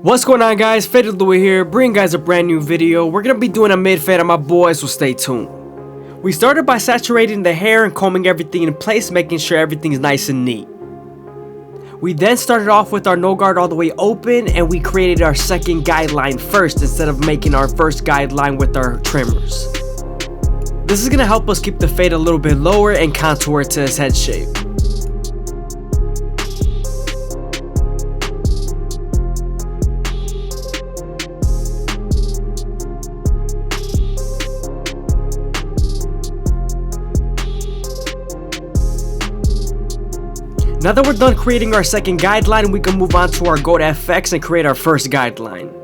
What's going on, guys? FadeitLuie here, bringing guys a brand new video. We're gonna be doing a mid-fade on my boy, so stay tuned. We started by saturating the hair and combing everything in place, making sure everything is nice and neat. We then started off with our no guard all the way open, and we created our second guideline first instead of making our first guideline with our trimmers. This is gonna help us keep the fade a little bit lower and contour it to his head shape. Now that we're done creating our second guideline, we can move on to our Goat FX and create our first guideline.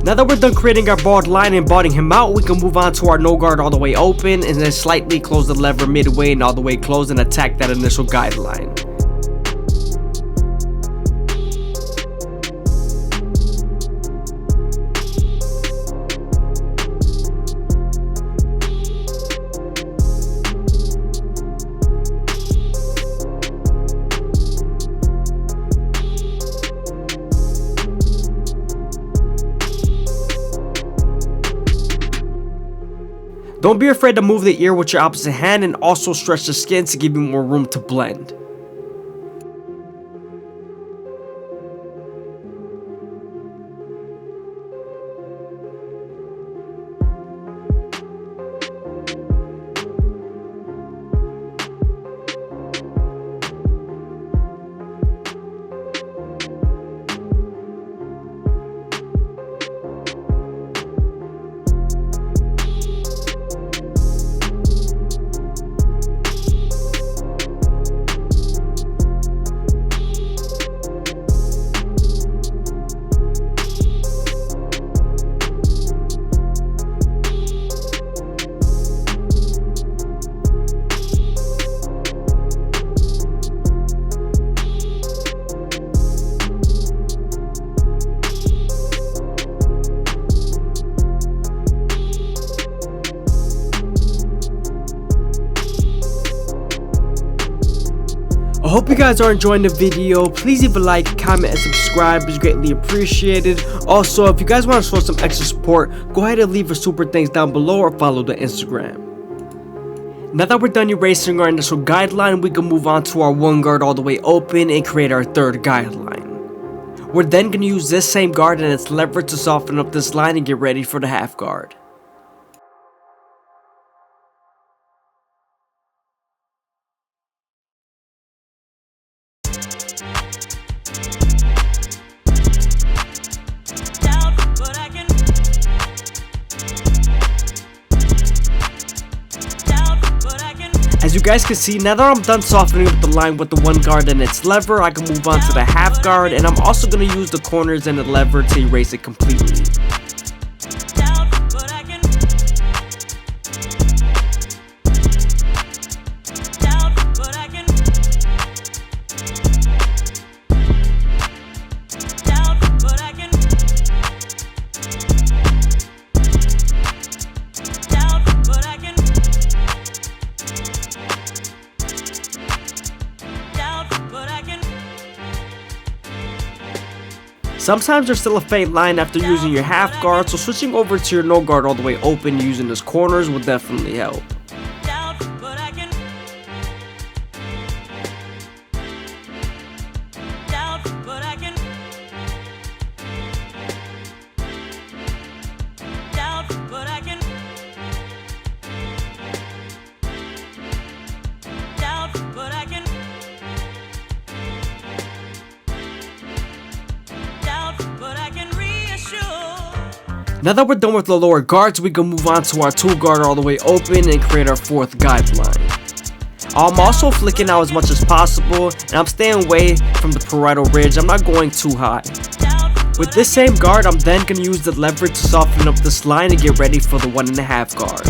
Now that we're done creating our bald line and balding him out, we can move on to our no guard all the way open and then slightly close the lever midway and all the way close and attack that initial guideline. Don't be afraid to move the ear with your opposite hand and also stretch the skin to give you more room to blend. I hope you guys are enjoying the video. Please leave a like, comment, and subscribe. It's greatly appreciated. Also, if you guys want to show some extra support, go ahead and leave a super thanks down below or follow the Instagram. Now that we're done erasing our initial guideline, we can move on to our one guard all the way open and create our third guideline. We're then going to use this same guard and its lever to soften up this line and get ready for the half guard. As you guys can see, now that I'm done softening up the line with the one guard and its lever, I can move on to the half guard, and I'm also going to use the corners and the lever to erase it completely. Sometimes there's still a faint line after using your half guard, so switching over to your no guard all the way open using those corners will definitely help. Now that we're done with the lower guards, we can move on to our two guard all the way open and create our fourth guideline. I'm also flicking out as much as possible, and I'm staying away from the parietal ridge. I'm not going too high. With this same guard, I'm then going to use the lever to soften up this line and get ready for the 1.5 guard.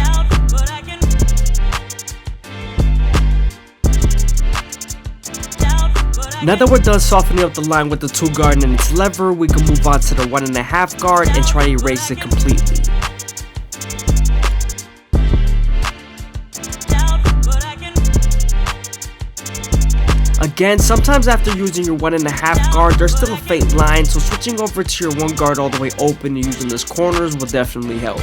Now that we're done softening up the line with the 2 guard and its lever, we can move on to the 1.5 guard and try to erase it completely. Again, sometimes after using your 1.5 guard, there's still a faint line, so switching over to your 1 guard all the way open and using those corners will definitely help.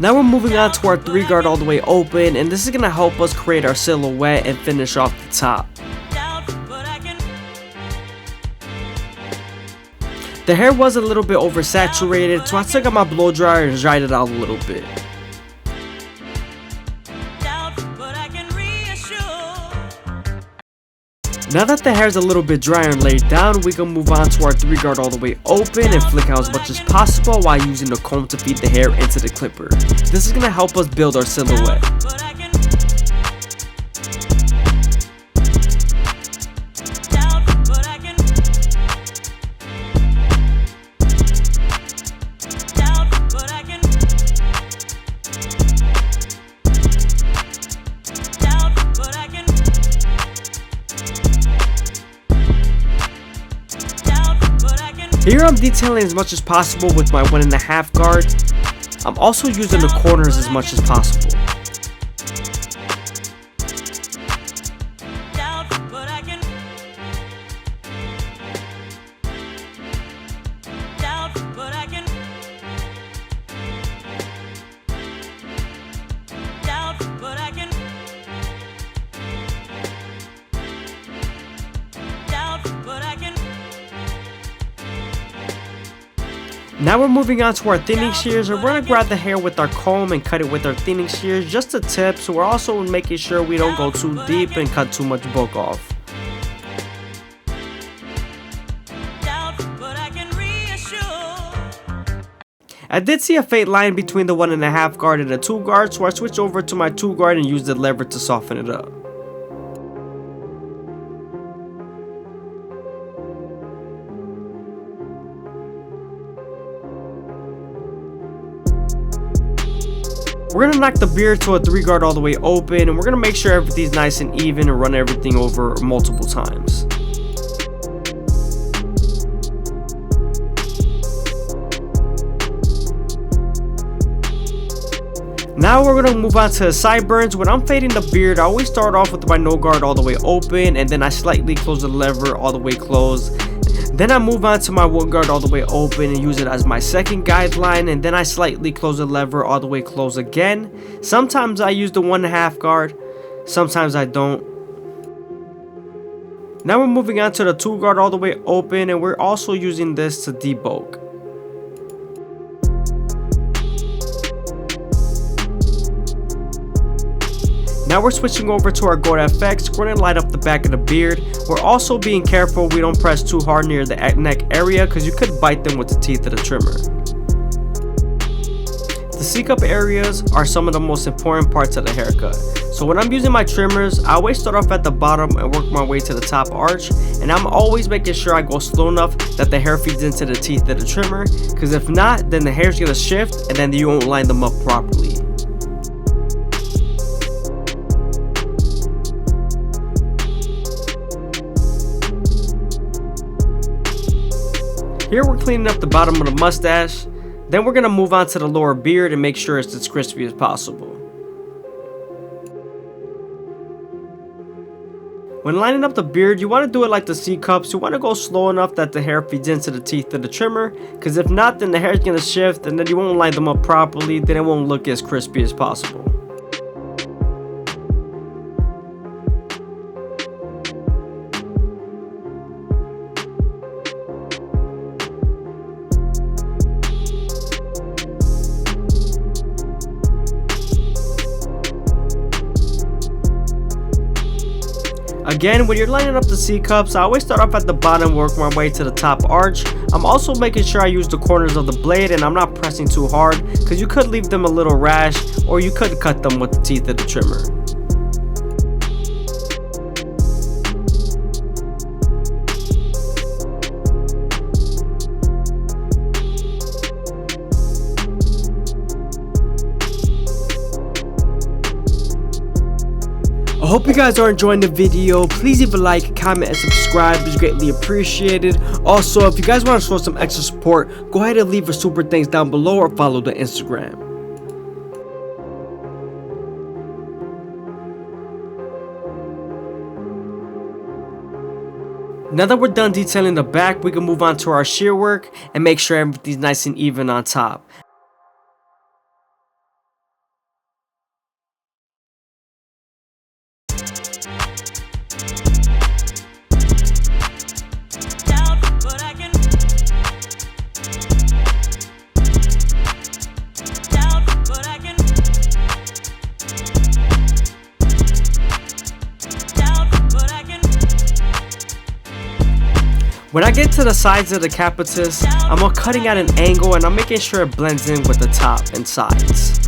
Now we're moving on to our 3 guard all the way open, and this is going to help us create our silhouette and finish off the top. The hair was a little bit oversaturated, so I took out my blow dryer and dried it out a little bit. Now that the hair is a little bit drier and laid down, we can move on to our 3 guard all the way open and flick out as much as possible while using the comb to feed the hair into the clipper. This is going to help us build our silhouette. Here I'm detailing as much as possible with my 1.5 guard. I'm also using the corners as much as possible. Now we're moving on to our thinning shears, and we're going to grab the hair with our comb and cut it with our thinning shears, just a tip, so we're also making sure we don't go too deep and cut too much bulk off. I did see a faint line between the 1.5 guard and the 2 guard, so I switched over to my 2 guard and used the lever to soften it up. We're going to knock the beard to a 3 guard all the way open, and we're going to make sure everything's nice and even and run everything over multiple times. Now we're going to move on to the sideburns. When I'm fading the beard, I always start off with my no guard all the way open, and then I slightly close the lever all the way closed. Then I move on to my 1 guard all the way open and use it as my second guideline, and then I slightly close the lever all the way closed again. Sometimes I use the 1.5 guard, sometimes I don't. Now we're moving on to the 2 guard all the way open, and we're also using this to debulk. Now we're switching over to our Gold FX. We're going to light up the back of the beard. We're also being careful we don't press too hard near the neck area, because you could bite them with the teeth of the trimmer. The C-cup areas are some of the most important parts of the haircut. So when I'm using my trimmers, I always start off at the bottom and work my way to the top arch. And I'm always making sure I go slow enough that the hair feeds into the teeth of the trimmer, because if not, then the hair's going to shift and then you won't line them up properly. Here we're cleaning up the bottom of the mustache. Then we're going to move on to the lower beard and make sure it's as crispy as possible. When lining up the beard, you want to do it like the C-cups. You want to go slow enough that the hair feeds into the teeth of the trimmer, because if not, then the hair is going to shift and then you won't line them up properly. Then it won't look as crispy as possible. Again, when you're lining up the C-cups, I always start off at the bottom and work my way to the top arch. I'm also making sure I use the corners of the blade and I'm not pressing too hard, because you could leave them a little rash or you could cut them with the teeth of the trimmer. I hope you guys are enjoying the video. Please leave a like, comment, and subscribe. It's greatly appreciated. Also, if you guys want to show some extra support, go ahead and leave a super thanks down below or follow the Instagram. Now that we're done detailing the back, we can move on to our shear work and make sure everything's nice and even on top. When I get to the sides of the capitus, I'm cutting at an angle and I'm making sure it blends in with the top and sides.